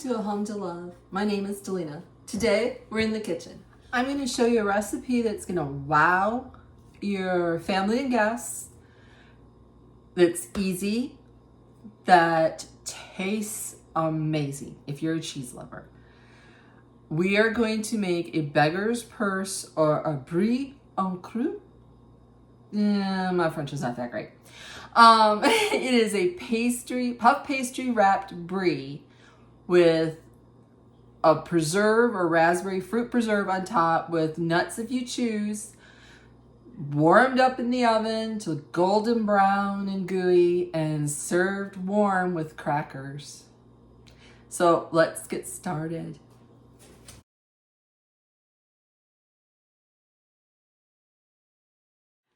to A Home to Love. My name is Delina. Today, we're in the kitchen. I'm going to show you a recipe that's going to wow your family and guests, that's easy, that tastes amazing if you're a cheese lover. We are going to make a beggar's purse or a brie en croûte. My French is not that great. It is a puff pastry wrapped brie with a preserve or raspberry fruit preserve on top with nuts if you choose, warmed up in the oven to golden brown and gooey and served warm with crackers. So let's get started.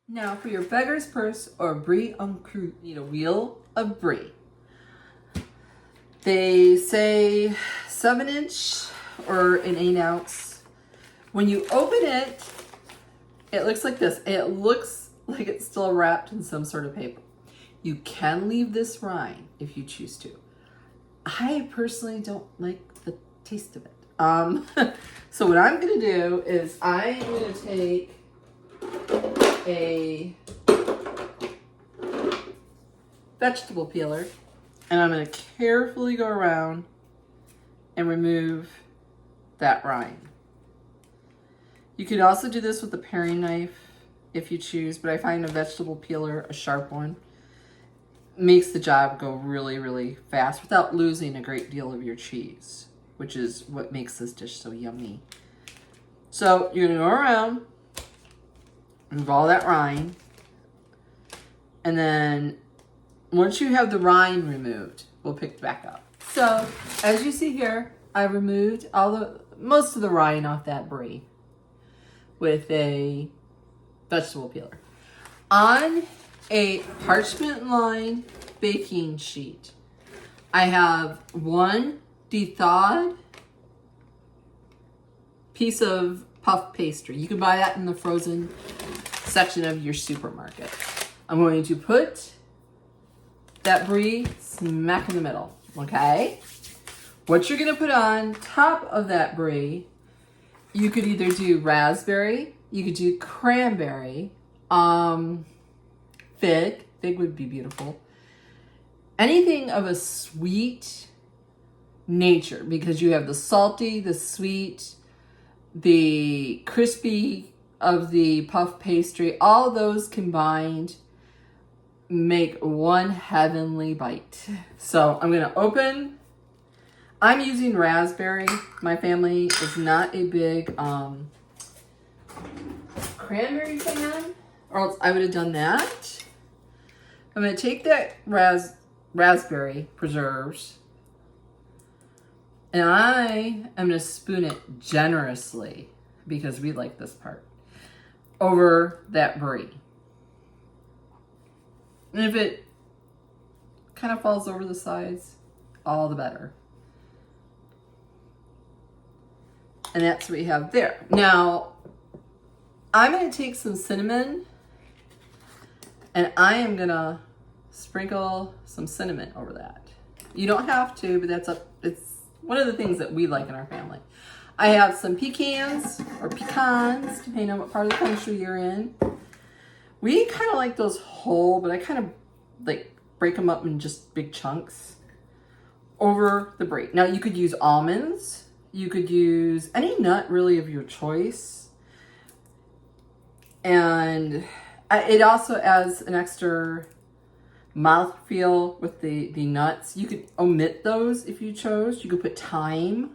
Now for your beggar's purse or brie en croûte, you need a wheel of brie. They say 7-inch or an 8-ounce. When you open it, it looks like this. It looks like it's still wrapped in some sort of paper. You can leave this rind if you choose to. I personally don't like the taste of it. So what I'm gonna do is I'm gonna take a vegetable peeler and I'm going to carefully go around and remove that rind. You could also do this with a paring knife if you choose, but I find a vegetable peeler, a sharp one, makes the job go really, really fast without losing a great deal of your cheese, which is what makes this dish so yummy. So you're going to go around, remove all that rind, and then once you have the rind removed, we'll pick it back up. So as you see here, I removed most of the rind off that brie with a vegetable peeler. On a parchment-lined baking sheet, I have one de-thawed piece of puff pastry. You can buy that in the frozen section of your supermarket. I'm going to put that brie smack in the middle, okay? What you're gonna put on top of that brie, you could either do raspberry, you could do cranberry, fig would be beautiful. Anything of a sweet nature, because you have the salty, the sweet, the crispy of the puff pastry, all those combined make one heavenly bite. So I'm gonna open. I'm using raspberry. My family is not a big cranberry fan, or else I would have done that. I'm gonna take that raspberry preserves and I am gonna spoon it generously, because we like this part, over that brie. And if it kind of falls over the sides, all the better. And that's what we have there. Now, I'm going to take some cinnamon and I am going to sprinkle some cinnamon over that. You don't have to, but it's one of the things that we like in our family. I have some pecans or pecans, depending on what part of the country you're in. We kind of like those whole, but I kind of like break them up in just big chunks over the brie. Now you could use almonds. You could use any nut really of your choice. And it also adds an extra mouthfeel with the nuts. You could omit those if you chose. You could put thyme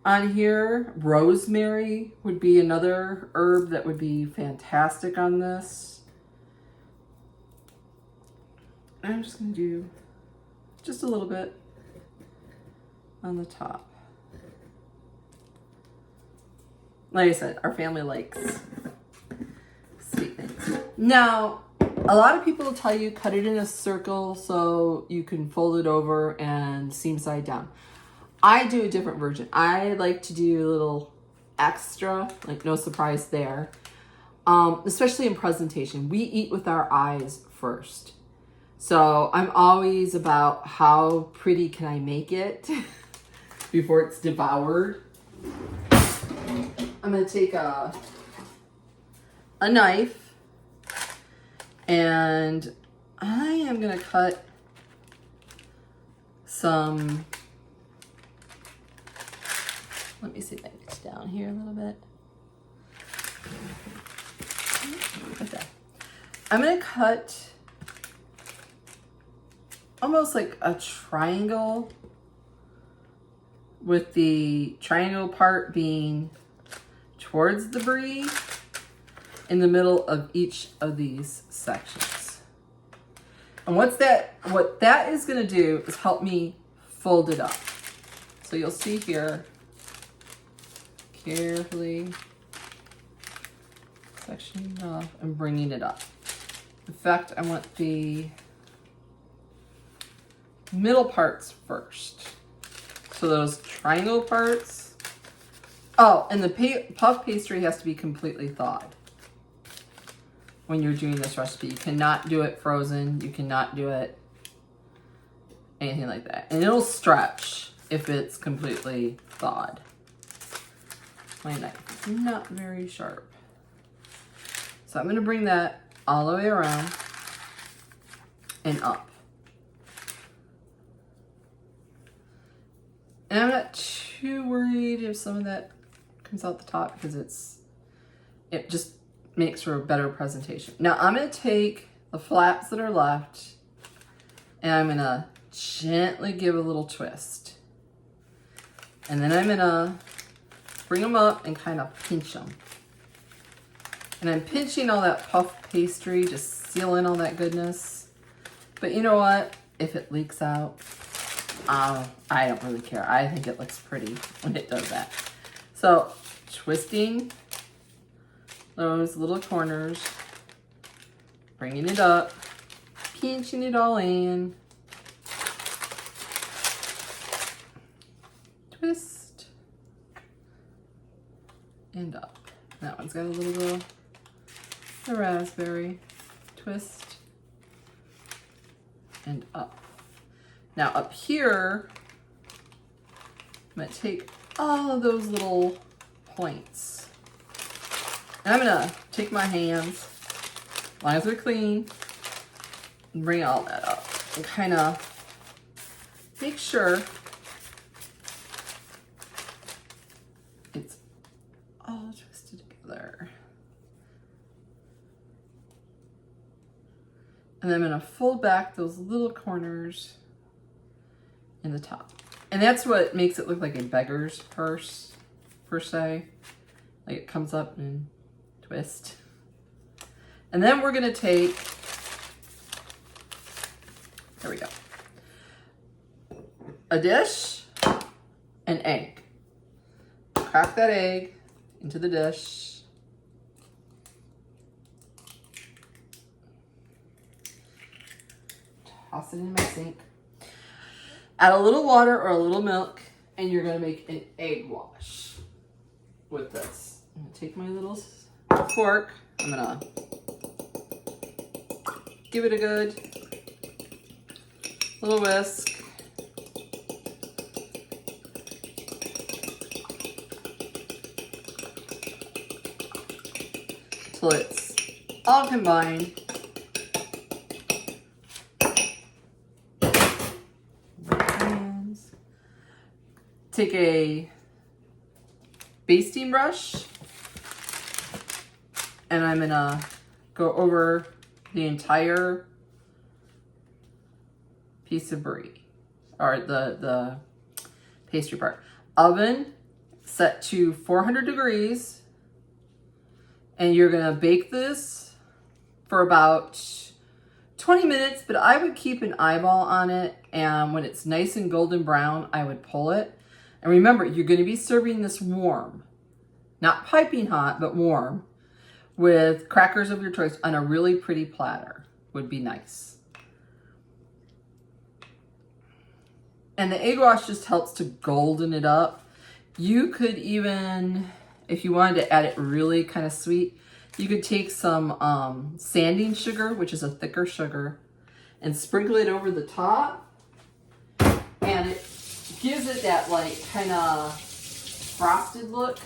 on here. Rosemary would be another herb that would be fantastic on this. I'm just going to do just a little bit on the top. Like I said, our family likes sweet things. Now, a lot of people will tell you cut it in a circle so you can fold it over and seam side down. I do a different version. I like to do a little extra, like no surprise there. Especially in presentation. We eat with our eyes first. So I'm always about how pretty can I make it before it's devoured. I'm going to take a knife and I am going to cut some, let me see if I can get down here a little bit. Okay. I'm going to cut almost like a triangle, with the triangle part being towards the brie in the middle of each of these sections. And what that is going to do is help me fold it up. So you'll see here, carefully sectioning it off and bringing it up. In fact, I want the middle parts first. So those triangle parts. Oh, and the puff pastry has to be completely thawed when you're doing this recipe. You cannot do it frozen. You cannot do it anything like that. And it'll stretch if it's completely thawed. My knife is not very sharp. So I'm going to bring that all the way around and up. And I'm not too worried if some of that comes out the top because it just makes for a better presentation. Now I'm going to take the flaps that are left and I'm going to gently give a little twist. And then I'm going to bring them up and kind of pinch them. And I'm pinching all that puff pastry, just sealing all that goodness. But you know what? If it leaks out, I don't really care. I think it looks pretty when it does that. So, twisting those little corners, bringing it up, pinching it all in, twist, and up. That one's got a little bit of the raspberry, twist, and up. Now up here, I'm going to take all of those little points. And I'm going to take my hands, as long as they're clean, and bring all that up. And kind of make sure it's all twisted together. And then I'm going to fold back those little corners in the top. And that's what makes it look like a beggar's purse, per se. Like it comes up and twist. And then we're going to take, there we go, a dish, an egg. Crack that egg into the dish. Toss it in my sink. Add a little water or a little milk, and you're going to make an egg wash with this. I'm going to take my little fork. I'm going to give it a good little whisk. Till it's all combined. Take a basting brush and I'm gonna go over the entire piece of brie, or the pastry part. Oven set to 400 degrees, and you're gonna bake this for about 20 minutes, but I would keep an eyeball on it, and when it's nice and golden brown, I would pull it. And remember, you're going to be serving this warm, not piping hot, but warm, with crackers of your choice on a really pretty platter. Would be nice. And the egg wash just helps to golden it up. You could even, if you wanted to add it really kind of sweet, you could take some sanding sugar, which is a thicker sugar, and sprinkle it over the top, and it gives it that like kind of frosted look.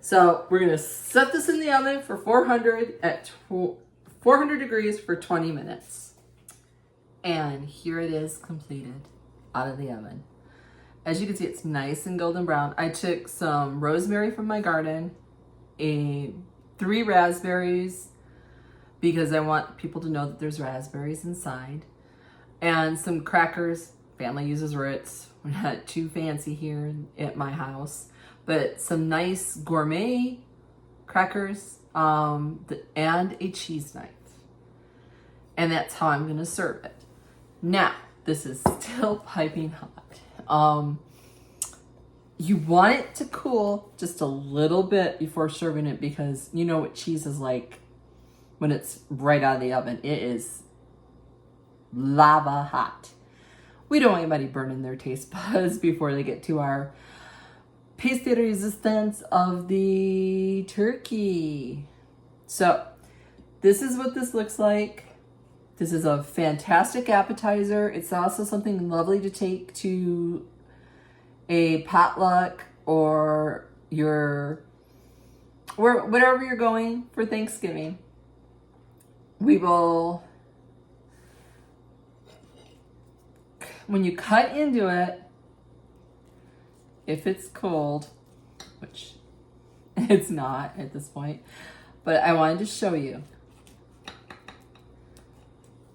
So we're gonna set this in the oven for 400 degrees for 20 minutes. And here it is completed out of the oven. As you can see, it's nice and golden brown. I took some rosemary from my garden, 3 raspberries, because I want people to know that there's raspberries inside, and some crackers. Family uses Ritz. We're not too fancy here at my house, but some nice gourmet crackers, and a cheese knife. And that's how I'm gonna serve it. Now, this is still piping hot. You want it to cool just a little bit before serving it, because you know what cheese is like when it's right out of the oven. It is lava hot. We don't want anybody burning their taste buds before they get to our pièce de résistance of the turkey. So this is what this looks like. This is a fantastic appetizer. It's also something lovely to take to a potluck or wherever you're going for Thanksgiving. We will, when you cut into it, if it's cold, which it's not at this point, but I wanted to show you.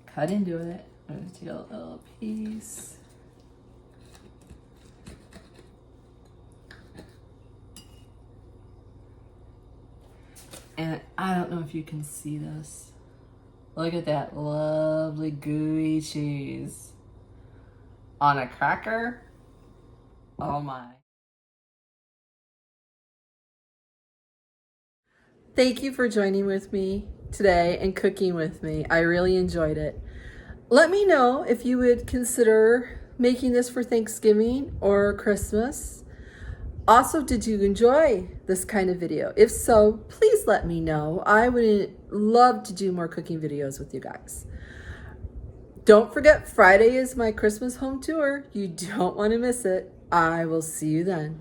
Cut into it. I'm going to take a little piece. And I don't know if you can see this. Look at that lovely gooey cheese on a cracker. Oh my. Thank you for joining with me today and cooking with me. I really enjoyed it. Let me know if you would consider making this for Thanksgiving or Christmas. Also, did you enjoy this kind of video? If so, please let me know. I would love to do more cooking videos with you guys. Don't forget, Friday is my Christmas home tour. You don't want to miss it. I will see you then.